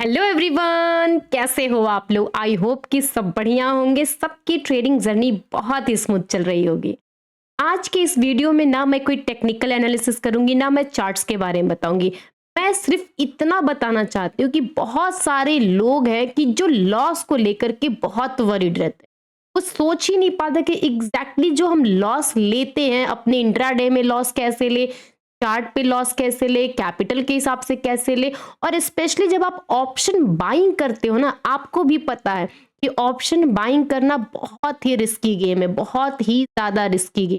Hello everyone, कैसे हो आप लोग। आई होप कि सब बढ़िया होंगे। सबकी ट्रेडिंग जर्नी बहुत ही स्मूथ चल रही होगी। आज के इस वीडियो में ना मैं कोई टेक्निकल एनालिसिस करूंगी, ना मैं चार्ट्स के बारे में बताऊंगी। मैं सिर्फ इतना बताना चाहती हूँ कि बहुत सारे लोग हैं कि जो लॉस को लेकर के बहुत वरीड रहते हैं। वो सोच ही नहीं पाते कि एग्जैक्टली जो हम लॉस लेते हैं, अपने इंट्राडे में लॉस कैसे ले, चार्ट पे लॉस कैसे ले, कैपिटल के हिसाब से कैसे ले। और स्पेशली जब आप ऑप्शन बाइंग करते हो ना, आपको भी पता है कि ऑप्शन बाइंग करना बहुत ही रिस्की गेम है, बहुत ही ज्यादा रिस्की गेम।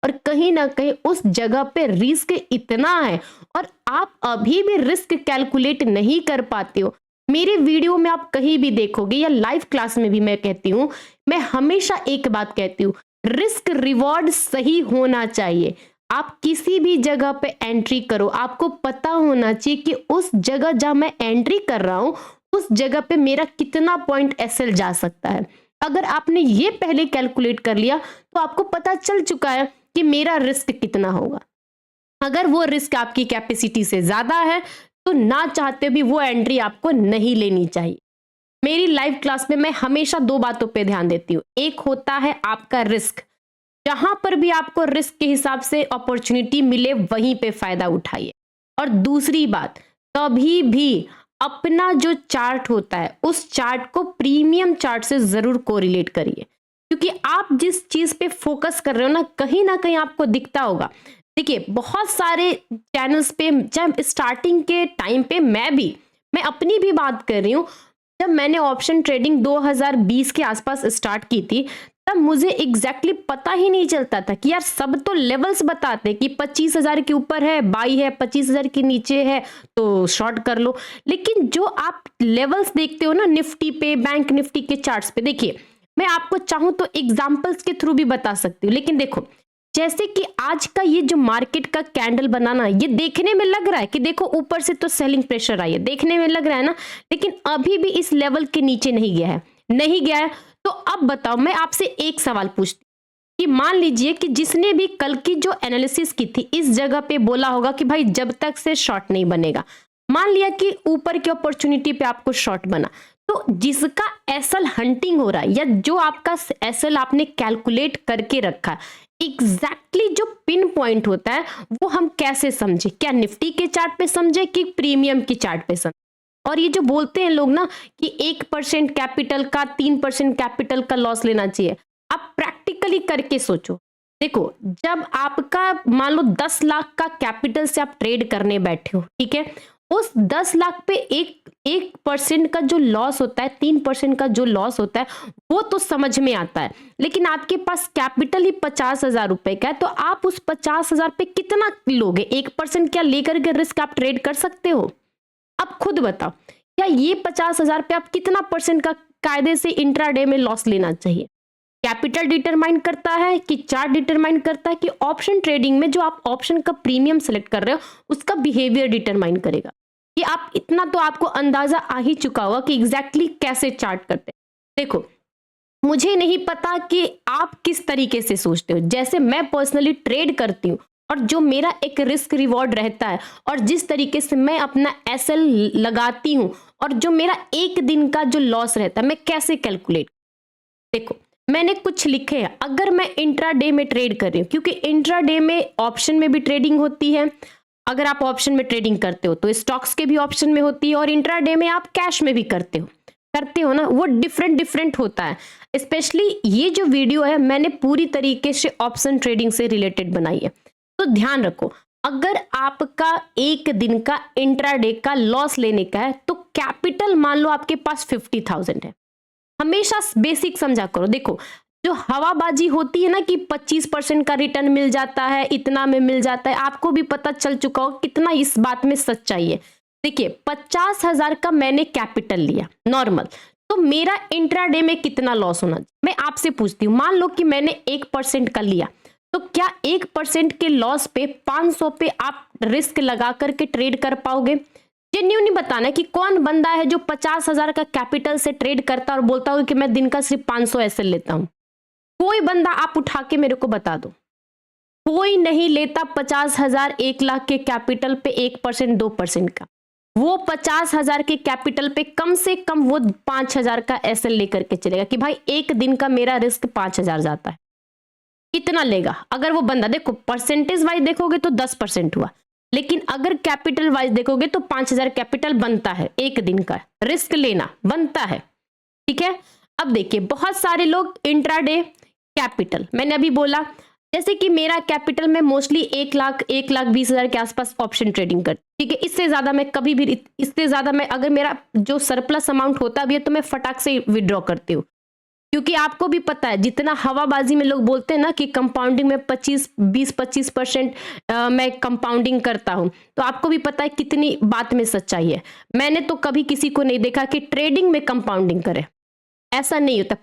और कहीं ना कहीं उस जगह पे रिस्क इतना है और आप अभी भी रिस्क कैलकुलेट नहीं कर पाते हो। मेरे वीडियो में आप कहीं भी देखोगे या लाइव क्लास में भी मैं कहती हूँ, मैं हमेशा एक बात कहती हूँ, रिस्क रिवॉर्ड सही होना चाहिए। आप किसी भी जगह पे एंट्री करो, आपको पता होना चाहिए कि उस जगह जहां मैं एंट्री कर रहा हूं, उस जगह पे मेरा कितना पॉइंट एसएल जा सकता है। अगर आपने ये पहले कैलकुलेट कर लिया तो आपको पता चल चुका है कि मेरा रिस्क कितना होगा। अगर वो रिस्क आपकी कैपेसिटी से ज्यादा है तो ना चाहते भी वो एंट्री आपको नहीं लेनी चाहिए। मेरी लाइव क्लास में मैं हमेशा दो बातों पे ध्यान देती हूँ। एक होता है आपका रिस्क, जहां पर भी आपको रिस्क के हिसाब से अपॉर्चुनिटी मिले वहीं पे फायदा उठाइए। और दूसरी बात, कभी भी अपना जो चार्ट होता है उस चार्ट को प्रीमियम चार्ट से जरूर कोरिलेट करिए, क्योंकि आप जिस चीज पे फोकस कर रहे हो ना कहीं आपको दिखता होगा। देखिए, बहुत सारे चैनल्स पे जब स्टार्टिंग के टाइम पे मैं अपनी भी बात कर रही हूँ, जब मैंने ऑप्शन ट्रेडिंग 2020 के आसपास स्टार्ट की थी, तब मुझे एग्जैक्टली पता ही नहीं चलता था कि यार सब तो लेवल्स बताते कि 25,000 के ऊपर है बाई है, 25,000 के नीचे है तो शॉर्ट कर लो। लेकिन जो आप लेवल्स देखते हो ना निफ्टी पे, बैंक निफ्टी के चार्ट्स पे, देखिए मैं आपको चाहूं तो एग्जांपल्स के थ्रू भी बता सकती हूँ। लेकिन देखो, जैसे कि आज का ये जो मार्केट का कैंडल बनाना, ये देखने में लग रहा है कि देखो ऊपर से तो सेलिंग प्रेशर आई है, देखने में लग रहा है ना, लेकिन अभी भी इस लेवल के नीचे नहीं गया है। तो अब बताओ, मैं आपसे एक सवाल पूछती कि मान लीजिए कि जिसने भी कल की जो एनालिसिस की थी इस जगह पे बोला होगा कि भाई जब तक से शॉर्ट नहीं बनेगा, मान लिया कि ऊपर की अपॉर्चुनिटी पे आपको शॉर्ट बना, तो जिसका एसएल हंटिंग हो रहा है या जो आपका एसएल आपने कैलकुलेट करके रखा है, एग्जैक्टली जो पिन पॉइंट होता है वो हम कैसे समझे? क्या निफ्टी के चार्ट पे समझे कि प्रीमियम के चार्ट पे समझे? और ये जो बोलते हैं लोग ना कि 1% कैपिटल का 3% कैपिटल का लॉस लेना चाहिए, आप प्रैक्टिकली करके सोचो। देखो, जब आपका मान लो 10 लाख का कैपिटल से आप ट्रेड करने बैठे हो, ठीक है, उस 10 लाख पे एक परसेंट का जो लॉस होता है, 3% का जो लॉस होता है, वो तो समझ में आता है। लेकिन आपके पास कैपिटल ही 50,000 रुपए का है, तो आप उस 50,000 पे कितना लोगे? 1% क्या लेकर के रिस्क आप ट्रेड कर सकते हो? अब खुद बताओ, क्या ये 50,000 पे आप कितना परसेंट का कायदे से इंट्राडे में लॉस लेना चाहिए? कैपिटल डिटरमाइन करता है कि चार्ट डिटरमाइन करता है कि ऑप्शन ट्रेडिंग में जो आप ऑप्शन का प्रीमियम सेलेक्ट कर रहे हो उसका बिहेवियर डिटरमाइन करेगा। ये आप इतना तो आपको अंदाजा आ ही चुका होगा कि एग्जैक्टली कैसे चार्ट करते हैं। देखो, मुझे नहीं पता कि आप किस तरीके से सोचते हो। जैसे मैं पर्सनली ट्रेड करती हूँ और जो मेरा एक रिस्क रिवॉर्ड रहता है और जिस तरीके से मैं अपना एसएल लगाती हूँ और जो मेरा एक दिन का जो लॉस रहता है, मैं कैसे कैलकुलेट, देखो मैंने कुछ लिखे हैं। अगर मैं इंट्राडे में ट्रेड कर रही हूँ, क्योंकि इंट्राडे में ऑप्शन में भी ट्रेडिंग होती है, अगर आप ऑप्शन में ट्रेडिंग करते हो तो स्टॉक्स के भी ऑप्शन में होती है, और इंट्राडे में आप कैश में भी करते हो ना, वो डिफरेंट डिफरेंट होता है। स्पेशली ये जो वीडियो है मैंने पूरी तरीके से ऑप्शन ट्रेडिंग से रिलेटेड बनाई है। तो ध्यान रखो, अगर आपका एक दिन का इंट्राडे का लॉस लेने का है तो कैपिटल मान लो आपके पास 50,000 है। हमेशा बेसिक समझा करो। देखो, जो हवाबाजी होती है ना कि 25% का रिटर्न मिल जाता है, इतना में मिल जाता है, आपको भी पता चल चुका हो कितना इस बात में सच्चाई है। देखिए, 50,000 का मैंने कैपिटल लिया नॉर्मल, तो मेरा इंट्राडे में कितना लॉस होना चाहिए? मैं आपसे पूछती हूँ, मान लो कि मैंने 1% का लिया, तो क्या 1% के लॉस पे 500 पे आप रिस्क लगा करके ट्रेड कर पाओगे? जेन्युइनली बताना कि कौन बंदा है जो 50,000 का कैपिटल से ट्रेड करता और बोलता हो कि मैं दिन का सिर्फ 500 एसएल लेता हूं? कोई बंदा आप उठा के मेरे को बता दो। कोई नहीं लेता 50,000 1 लाख के कैपिटल पे 1% 2% का। वो 50,000 के कैपिटल पे कम से कम वो 5,000 का एसएल लेकर के चलेगा कि भाई एक दिन का मेरा रिस्क 5,000 जाता है, कितना लेगा। अगर वो बंदा, देखो परसेंटेज वाइज देखोगे तो 10% हुआ, लेकिन अगर कैपिटल वाइज देखोगे तो 5,000 कैपिटल बनता है, एक दिन का रिस्क लेना बनता है। ठीक है, अब देखिए बहुत सारे लोग इंट्राडे कैपिटल, मैंने अभी बोला जैसे कि मेरा कैपिटल में मोस्टली 1,20,000 के आसपास ऑप्शन ट्रेडिंग करती, ठीक है। इससे ज्यादा मैं कभी भी, इससे ज्यादा मैं, अगर मेरा जो सरप्लस अमाउंट होता भी है तो मैं फटाक से विड्रॉ करती हूँ, क्योंकि आपको भी पता है जितना हवाबाजी में लोग बोलते हैं ना कि कंपाउंडिंग में 20-25% मैं कंपाउंडिंग करता हूं, तो आपको भी पता है कितनी बात में सच्चाई है। मैंने तो कभी किसी को नहीं देखा कि ट्रेडिंग में कंपाउंडिंग करे, ऐसा नहीं होता।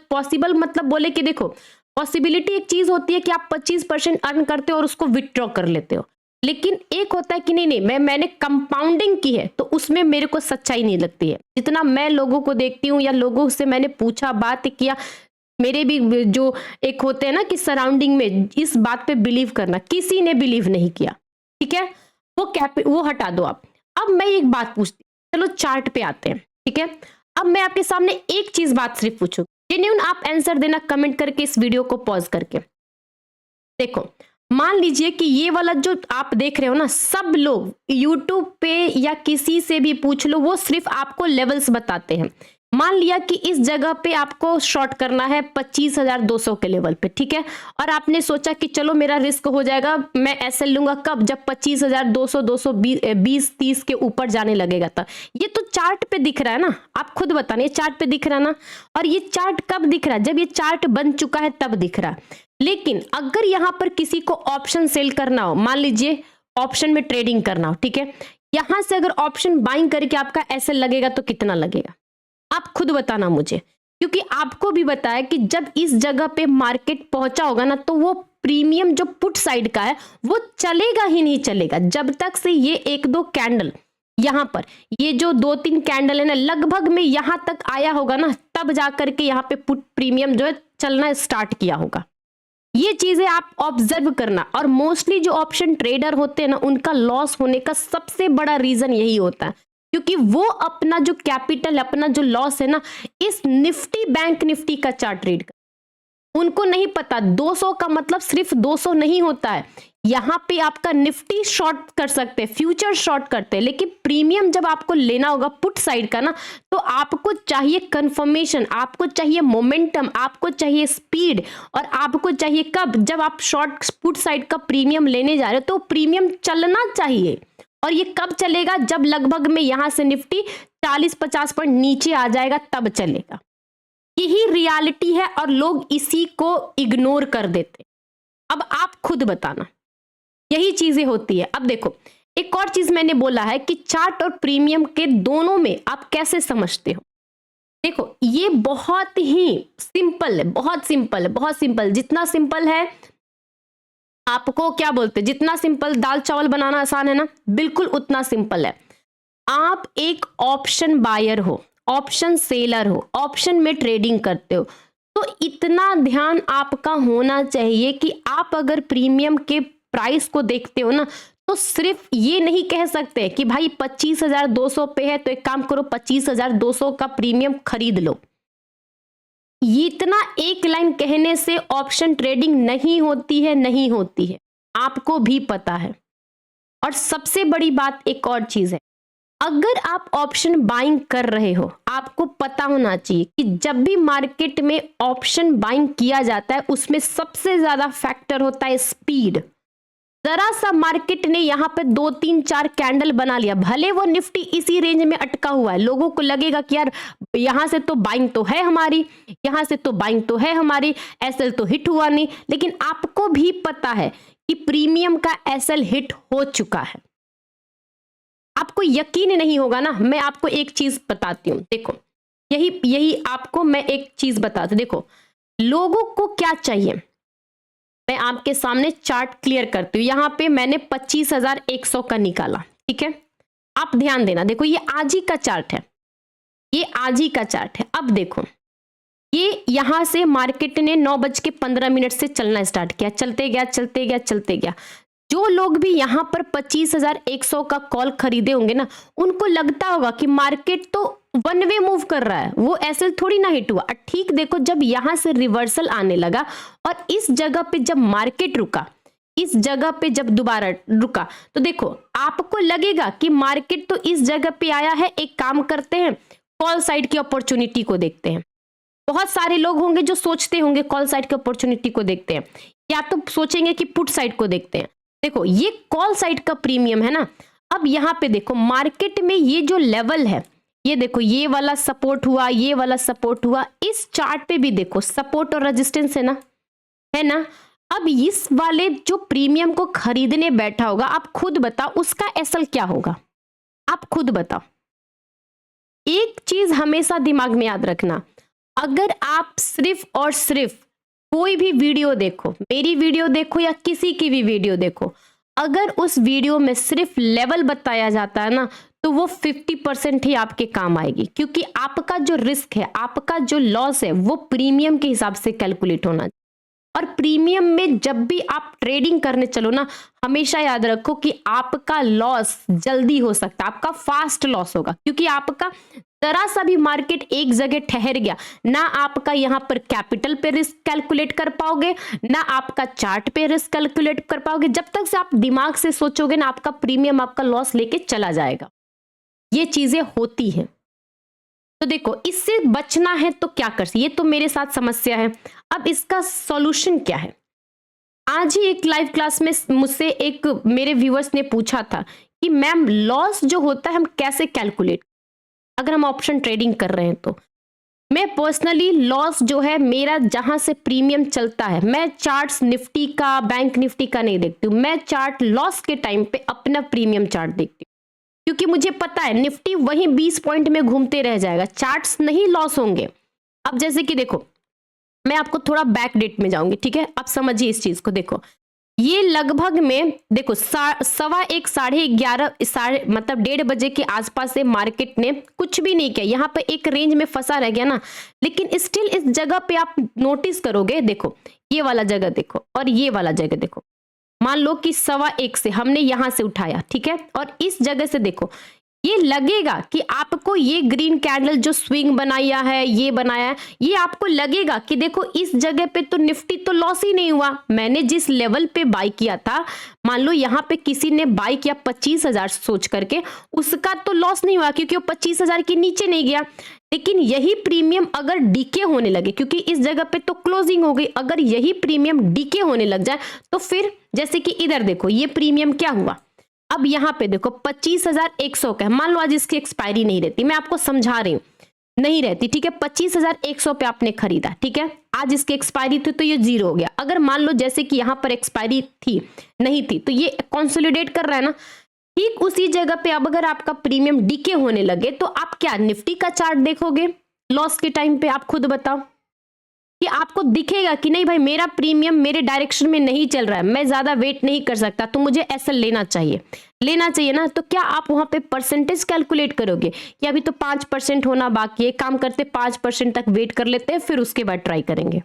पॉसिबल मतलब बोले कि देखो पॉसिबिलिटी एक चीज होती है कि आप 25% अर्न करते हो और उसको विथड्रॉ कर लेते हो, लेकिन एक होता है कि नहीं मैंने कंपाउंडिंग की है, तो उसमें मेरे को सच्चाई नहीं लगती है। जितना मैं लोगों को देखती हूँ या लोगों से मैंने पूछा, बात किया, मेरे भी जो एक होते हैं ना कि सराउंडिंग में इस बात पे बिलीव करना, किसी ने बिलीव नहीं किया। ठीक है, वो हटा दो आप। अब मैं एक बात पूछती, चलो चार्ट पे आते हैं। ठीक है, अब मैं आपके सामने एक चीज बात सिर्फ पूछूं, जेन्युइन आप आंसर देना कमेंट करके, इस वीडियो को पॉज करके। देखो मान लीजिए कि ये वाला जो आप देख रहे हो ना, सब लोग यूट्यूब पे या किसी से भी पूछ लो, वो सिर्फ आपको लेवल्स बताते हैं। मान लिया कि इस जगह पे आपको शॉर्ट करना है 25,200 के लेवल पे, ठीक है, और आपने सोचा कि चलो मेरा रिस्क हो जाएगा, मैं एसएल लूंगा कब, जब 25,200 220-30 के ऊपर जाने लगेगा तब। ये तो चार्ट पे दिख रहा है ना, आप खुद बताना, ये चार्ट पे दिख रहा है ना, और ये चार्ट कब दिख रहा है, जब ये चार्ट बन चुका है तब दिख रहा है। लेकिन अगर यहां पर किसी को ऑप्शन सेल करना हो, मान लीजिए ऑप्शन में ट्रेडिंग करना हो, ठीक है, यहां से अगर ऑप्शन बाइंग करके आपका एसएल लगेगा तो कितना लगेगा, आप खुद बताना मुझे, क्योंकि आपको भी बताया कि जब इस जगह पे मार्केट पहुंचा होगा ना, तो वो प्रीमियम जो पुट साइड का है वो चलेगा ही नहीं चलेगा, जब तक से ये 1-2 कैंडल यहां पर, ये जो 2-3 कैंडल है ना, लगभग में यहां तक आया होगा ना, तब जाकर के यहां पे पुट प्रीमियम जो है चलना स्टार्ट किया होगा। ये चीजें आप ऑब्जर्व करना। और मोस्टली जो ऑप्शन ट्रेडर होते हैं ना, उनका लॉस होने का सबसे बड़ा रीजन यही होता है, क्योंकि वो अपना जो कैपिटल, अपना जो लॉस है ना, इस निफ्टी बैंक निफ्टी का चार्ट ट्रेड कर, उनको नहीं पता 200 का मतलब सिर्फ 200 नहीं होता है। यहां पे आपका निफ्टी शॉर्ट कर सकते हैं, फ्यूचर शॉर्ट करते हैं, लेकिन प्रीमियम जब आपको लेना होगा पुट साइड का ना, तो आपको चाहिए कंफर्मेशन, आपको चाहिए मोमेंटम, आपको चाहिए स्पीड, और आपको चाहिए कब, जब आप शॉर्ट पुट साइड का प्रीमियम लेने जा रहे हो तो प्रीमियम चलना चाहिए। और ये कब चलेगा, जब लगभग में यहां से निफ्टी 40-50 पॉइंट नीचे आ जाएगा तब चलेगा। यही रियलिटी है और लोग इसी को इग्नोर कर देते। अब आप खुद बताना, यही चीजें होती है। अब देखो एक और चीज मैंने बोला है कि चार्ट और प्रीमियम के दोनों में आप कैसे समझते हो। देखो ये बहुत ही सिंपल है, बहुत सिंपल है, बहुत सिंपल, जितना सिंपल है आपको क्या बोलते हैं, जितना सिंपल दाल चावल बनाना आसान है ना, बिल्कुल उतना सिंपल है। आप एक ऑप्शन बायर हो, ऑप्शन सेलर हो, ऑप्शन में ट्रेडिंग करते हो, तो इतना ध्यान आपका होना चाहिए कि आप अगर प्रीमियम के प्राइस को देखते हो ना, तो सिर्फ ये नहीं कह सकते कि भाई 25,200 पे है तो एक काम करो 25,200 का प्रीमियम खरीद लो। ये इतना एक लाइन कहने से ऑप्शन ट्रेडिंग नहीं होती है, नहीं होती है, आपको भी पता है। और सबसे बड़ी बात एक और चीज है, अगर आप ऑप्शन बाइंग कर रहे हो, आपको पता होना चाहिए कि जब भी मार्केट में ऑप्शन बाइंग किया जाता है उसमें सबसे ज्यादा फैक्टर होता है स्पीड। जरा सा मार्केट ने यहां पे 2-3-4 कैंडल बना लिया, भले वो निफ्टी इसी रेंज में अटका हुआ है, लोगों को लगेगा कि यार यहां से तो बाइंग तो है हमारी, यहां से तो बाइंग तो है हमारी, एसएल तो हिट हुआ नहीं, लेकिन आपको भी पता है कि प्रीमियम का एसएल हिट हो चुका है। आपको यकीन नहीं होगा ना, मैं आपको एक चीज बताती हूँ, देखो यही आपको मैं एक चीज बताती हूँ। देखो लोगों को क्या चाहिए, मैं आपके सामने चार्ट क्लियर करती हूँ। यहां पे मैंने 25,100 का निकाला, ठीक है, आप ध्यान देना। देखो ये आज ही का चार्ट है, ये आज ही का चार्ट है। अब देखो ये यहां से मार्केट ने 9:15 से चलना स्टार्ट किया, चलते गया चलते गया चलते गया, जो लोग भी यहाँ पर 25,100 का कॉल खरीदे होंगे ना, उनको लगता होगा कि मार्केट तो वन वे मूव कर रहा है, वो ऐसे थोड़ी ना हिट हुआ। ठीक देखो, जब यहाँ से रिवर्सल आने लगा और इस जगह पे जब मार्केट रुका, इस जगह पे जब दोबारा रुका, तो देखो आपको लगेगा कि मार्केट तो इस जगह पे आया है, एक काम करते हैं कॉल साइड की अपॉर्चुनिटी को देखते हैं। बहुत सारे लोग होंगे जो सोचते होंगे कॉल साइड की अपॉर्चुनिटी को देखते हैं, या तो सोचेंगे कि पुट साइड को देखते हैं। देखो ये कॉल साइड का प्रीमियम है ना। अब यहाँ पे देखो मार्केट में ये जो लेवल है, ये देखो ये वाला सपोर्ट हुआ, ये वाला सपोर्ट हुआ, इस चार्ट पे भी देखो सपोर्ट और रेजिस्टेंस है ना, है ना। अब इस वाले जो प्रीमियम को खरीदने बैठा होगा, आप खुद बताओ उसका एसएल क्या होगा, आप खुद बताओ। एक चीज हमेशा दिमाग में याद रखना, अगर आप सिर्फ और सिर्फ कोई भी वीडियो देखो, मेरी वीडियो देखो या किसी की भी वीडियो देखो, अगर उस वीडियो में सिर्फ लेवल बताया जाता है ना, तो वो 50% ही आपके काम आएगी, क्योंकि आपका जो रिस्क है, आपका जो लॉस है, वो प्रीमियम के हिसाब से कैलकुलेट होना। और प्रीमियम में जब भी आप ट्रेडिंग करने चलो ना, हमेशा याद रखो कि आपका लॉस जल्दी हो सकता है, आपका फास्ट लॉस होगा, क्योंकि आपका जरा सा भी मार्केट एक जगह ठहर गया ना, आपका यहां पर कैपिटल पे रिस्क कैलकुलेट कर पाओगे, ना आपका चार्ट पे रिस्क कैलकुलेट कर पाओगे। जब तक से आप दिमाग से सोचोगे ना, आपका प्रीमियम आपका लॉस लेके चला जाएगा। ये चीजें होती हैं। तो देखो इससे बचना है तो क्या कर सकते, ये तो मेरे साथ समस्या है। अब इसका सॉल्यूशन क्या है? आज ही एक लाइव क्लास में मुझसे एक मेरे व्यूअर्स ने पूछा था कि मैम लॉस जो होता है हम कैसे कैलकुलेट, अगर हम ऑप्शन ट्रेडिंग कर रहे हैं तो। मैं पर्सनली लॉस जो है मेरा जहां से प्रीमियम चलता है, मैं चार्ट्स निफ्टी का, बैंक निफ्टी का नहीं देखती हूँ, मैं चार्ट लॉस के टाइम पे अपना प्रीमियम चार्ट देखती हूँ, क्योंकि मुझे पता है निफ्टी वहीं 20 पॉइंट में घूमते रह जाएगा, चार्ट्स नहीं लॉस होंगे। अब जैसे कि देखो मैं आपको थोड़ा बैक डेट में जाऊंगी, ठीक है, आप समझिए इस चीज को। देखो ये लगभग में देखो 11:15 साढ़े मतलब 1:30 बजे के आसपास से मार्केट ने कुछ भी नहीं किया, यहाँ पे एक रेंज में फंसा रह गया ना, लेकिन स्टिल इस जगह पे आप नोटिस करोगे, देखो ये वाला जगह देखो और ये वाला जगह देखो, मान लो कि 1:15 से हमने यहां से उठाया, ठीक है, और इस जगह से देखो ये लगेगा कि आपको ये ग्रीन कैंडल जो स्विंग बनाया है, ये बनाया है, ये आपको लगेगा कि देखो इस जगह पे तो निफ्टी तो लॉस ही नहीं हुआ, मैंने जिस लेवल पे बाई किया था, मान लो यहाँ पे किसी ने बाई किया 25,000 सोच करके, उसका तो लॉस नहीं हुआ क्योंकि वो 25,000 के नीचे नहीं गया। लेकिन यही प्रीमियम अगर डीके होने लगे, क्योंकि इस जगह पे तो क्लोजिंग हो गई, अगर यही प्रीमियम डीके होने लग जाए तो फिर जैसे कि इधर देखो ये प्रीमियम क्या हुआ, अब यहाँ पे देखो 25,100 का है, मान लो आज इसकी एक्सपायरी नहीं रहती, मैं आपको समझा रही हूँ नहीं रहती, ठीक है, 25,100 पे आपने खरीदा, ठीक है, आज इसकी एक्सपायरी थी तो ये 0 हो गया। अगर मान लो जैसे कि यहाँ पर एक्सपायरी थी नहीं थी तो ये कंसोलिडेट कर रहा है ना, ठीक उसी जगह पे अब अगर आपका प्रीमियम डीके होने लगे तो आप क्या निफ्टी का चार्ट देखोगे लॉस के टाइम पे, आप खुद बताओ कि आपको दिखेगा कि नहीं भाई मेरा प्रीमियम मेरे डायरेक्शन में नहीं चल रहा है, मैं ज्यादा वेट नहीं कर सकता, तो मुझे ऐसा लेना चाहिए ना। तो क्या आप वहां पे परसेंटेज कैलकुलेट करोगे कि अभी तो 5% होना बाकी है, काम करते 5% तक वेट कर लेते हैं फिर उसके बाद ट्राई करेंगे,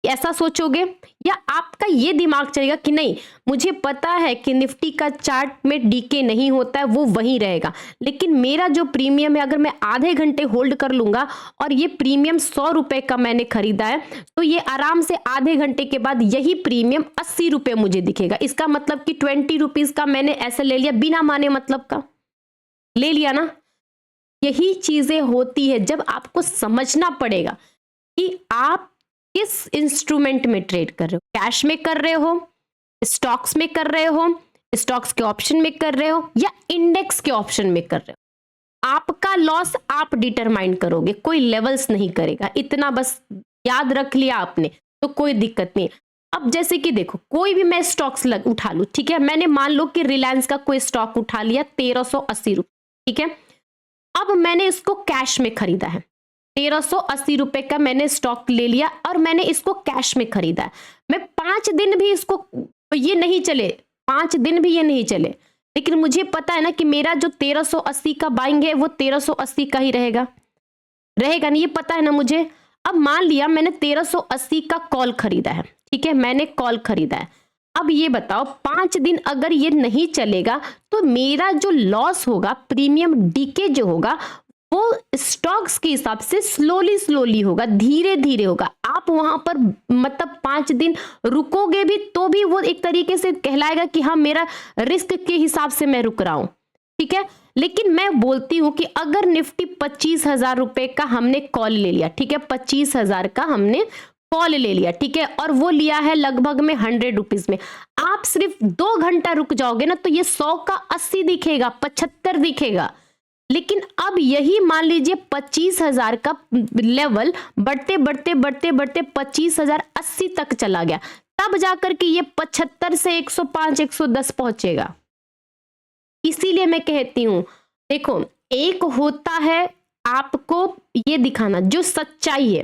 ऐसा सोचोगे? या आपका ये दिमाग चलेगा कि नहीं मुझे पता है कि निफ्टी का चार्ट में डीके नहीं होता है, वो वहीं रहेगा, लेकिन मेरा जो प्रीमियम है अगर मैं आधे घंटे होल्ड कर लूंगा और ये प्रीमियम 100 रुपए का मैंने खरीदा है तो ये आराम से आधे घंटे के बाद यही प्रीमियम 80 रुपए मुझे दिखेगा। इसका मतलब कि 20 रुपीज का मैंने ऐसे ले लिया, बिना माने मतलब का ले लिया ना। यही चीजें होती है, जब आपको समझना पड़ेगा कि आप किस इंस्ट्रूमेंट में ट्रेड कर रहे हो, कैश में कर रहे हो, स्टॉक्स में कर रहे हो, स्टॉक्स के ऑप्शन में कर रहे हो, या इंडेक्स के ऑप्शन में कर रहे हो। आपका लॉस आप डिटरमाइन करोगे, कोई लेवल्स नहीं करेगा, इतना बस याद रख लिया आपने तो कोई दिक्कत नहीं। अब जैसे कि देखो कोई भी मैं स्टॉक्स उठा लू, ठीक है, मैंने मान लो कि रिलायंस का कोई स्टॉक उठा लिया 1380 रुपये, ठीक है, अब मैंने इसको कैश में खरीदा है, 1380 रुपए का मैंने स्टॉक ले लिया और मैंने इसको कैश में खरीदा है। मैं 5 दिन भी इसको ये नहीं चले, 5 दिन भी ये नहीं चले, लेकिन मुझे पता है ना कि मेरा जो 1380 का बाइंग है वो 1380 का ही रहेगा नहीं, ये पता है ना मुझे। अब मान लिया मैंने 1380 का कॉल खरीदा है, ठीक है, मैंने कॉल खरीदा है, अब ये बताओ 5 दिन अगर ये नहीं चलेगा तो मेरा जो लॉस होगा, प्रीमियम डीके जो होगा, वो स्टॉक्स के हिसाब से स्लोली होगा, धीरे धीरे होगा। आप वहां पर मतलब 5 दिन रुकोगे भी तो भी वो एक तरीके से कहलाएगा कि हाँ मेरा रिस्क के हिसाब से मैं रुक रहा हूं, ठीक है। लेकिन मैं बोलती हूं कि अगर निफ्टी 25,000 रुपए का हमने कॉल ले लिया, ठीक है, 25,000 का हमने कॉल ले लिया, ठीक है, और वो लिया है लगभग में 100 रुपीज में, आप सिर्फ 2 घंटा रुक जाओगे ना तो ये 100 का 80 दिखेगा, 75 दिखेगा। लेकिन अब यही मान लीजिए 25,000 का लेवल बढ़ते बढ़ते बढ़ते बढ़ते 25,080 तक चला गया, तब जाकर के ये 75 से 105 110 पहुंचेगा। इसीलिए मैं कहती हूं, देखो एक होता है आपको ये दिखाना जो सच्चाई है,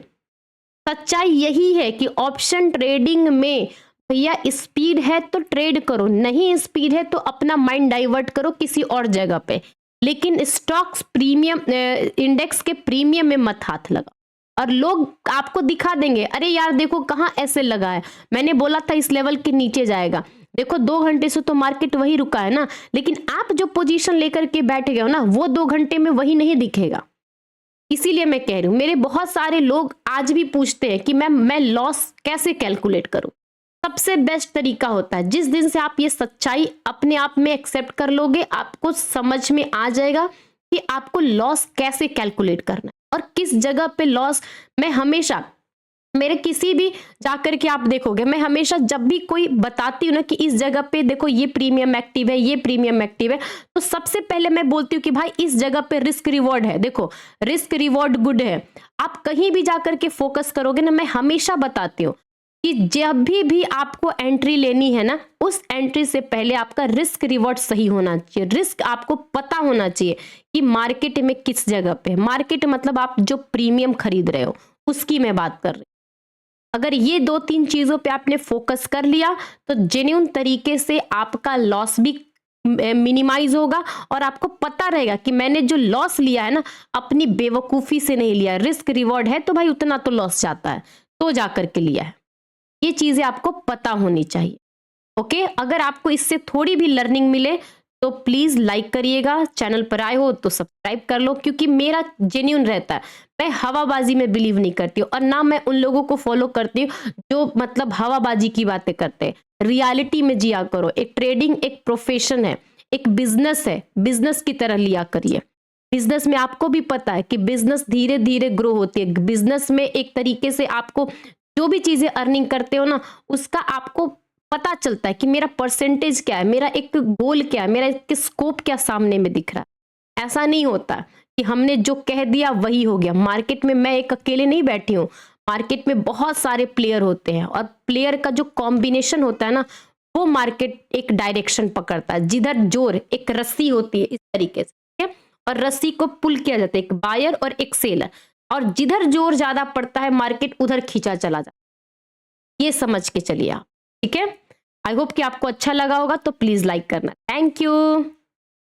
सच्चाई यही है कि ऑप्शन ट्रेडिंग में भैया स्पीड है तो ट्रेड करो, नहीं स्पीड है तो अपना माइंड डाइवर्ट करो किसी और जगह पे, लेकिन स्टॉक्स प्रीमियम इंडेक्स के प्रीमियम में मत हाथ लगा। और लोग आपको दिखा देंगे, अरे यार देखो कहाँ ऐसे लगा है, मैंने बोला था इस लेवल के नीचे जाएगा, देखो 2 घंटे से तो मार्केट वही रुका है ना, लेकिन आप जो पोजीशन लेकर के बैठ गए हो ना वो 2 घंटे में वही नहीं दिखेगा। इसीलिए मैं कह रही हूं, मेरे बहुत सारे लोग आज भी पूछते हैं कि मैं लॉस कैसे कैलकुलेट करूं। सबसे बेस्ट तरीका होता है जिस दिन से आप ये सच्चाई अपने आप में एक्सेप्ट कर लोगे, आपको समझ में आ जाएगा कि आपको लॉस कैसे कैलकुलेट करना है और किस जगह पे लॉस। मैं हमेशा मेरे किसी भी जाकर के आप देखोगे, मैं हमेशा जब भी कोई बताती हूँ ना कि इस जगह पे देखो ये प्रीमियम एक्टिव है, ये प्रीमियम एक्टिव है, तो सबसे पहले मैं बोलती हूँ कि भाई इस जगह पे रिस्क रिवॉर्ड है, देखो रिस्क रिवॉर्ड गुड है। आप कहीं भी जाकर के फोकस करोगे ना, मैं हमेशा बताती हूँ कि जब भी आपको एंट्री लेनी है ना, उस एंट्री से पहले आपका रिस्क रिवॉर्ड सही होना चाहिए, रिस्क आपको पता होना चाहिए कि मार्केट में किस जगह पे, मार्केट मतलब आप जो प्रीमियम खरीद रहे हो उसकी मैं बात कर रही हूँ। अगर ये 2-3 चीजों पे आपने फोकस कर लिया तो जेन्युइन तरीके से आपका लॉस भी मिनिमाइज होगा और आपको पता रहेगा कि मैंने जो लॉस लिया है ना अपनी बेवकूफी से नहीं लिया, रिस्क रिवॉर्ड है तो भाई उतना तो लॉस जाता है तो जाकर के लिया है। ये चीजें आपको पता होनी चाहिए। ओके, अगर आपको इससे थोड़ी भी लर्निंग मिले तो प्लीज लाइक करिएगा, चैनल पर आए हो तो सब्सक्राइब कर लो, क्योंकि मेरा जेन्युइन रहता है, मैं हवाबाजी में बिलीव नहीं करती हूँ और ना मैं उन लोगों को फॉलो करती हूँ जो मतलब हवाबाजी की बातें करते हैं। रियलिटी में जिया करो, एक ट्रेडिंग एक प्रोफेशन है, एक बिजनेस है, बिजनेस की तरह लिया करिए। बिजनेस में आपको भी पता है कि बिजनेस धीरे धीरे ग्रो होती है, बिजनेस में एक तरीके से आपको जो भी चीजें अर्निंग करते हो ना उसका आपको पता चलता है कि मेरा परसेंटेज क्या है, मेरा एक गोल क्या है, मेरा एक स्कोप क्या सामने में दिख रहा है। ऐसा नहीं होता कि हमने जो कह दिया वही हो गया। मार्केट में मैं एक अकेले नहीं बैठी हूँ, मार्केट में बहुत सारे प्लेयर होते हैं और प्लेयर का जो कॉम्बिनेशन होता है ना वो मार्केट एक डायरेक्शन पकड़ता है। जिधर जोर, एक रस्सी होती है इस तरीके से, ठीक है, और रस्सी को पुल किया जाता है, एक बायर और एक सेलर, और जिधर जोर ज्यादा पड़ता है मार्केट उधर खींचा चला जाता है। ये समझ के चलिए आप, ठीक है। आई होप कि आपको अच्छा लगा होगा, तो प्लीज लाइक करना। Thank you.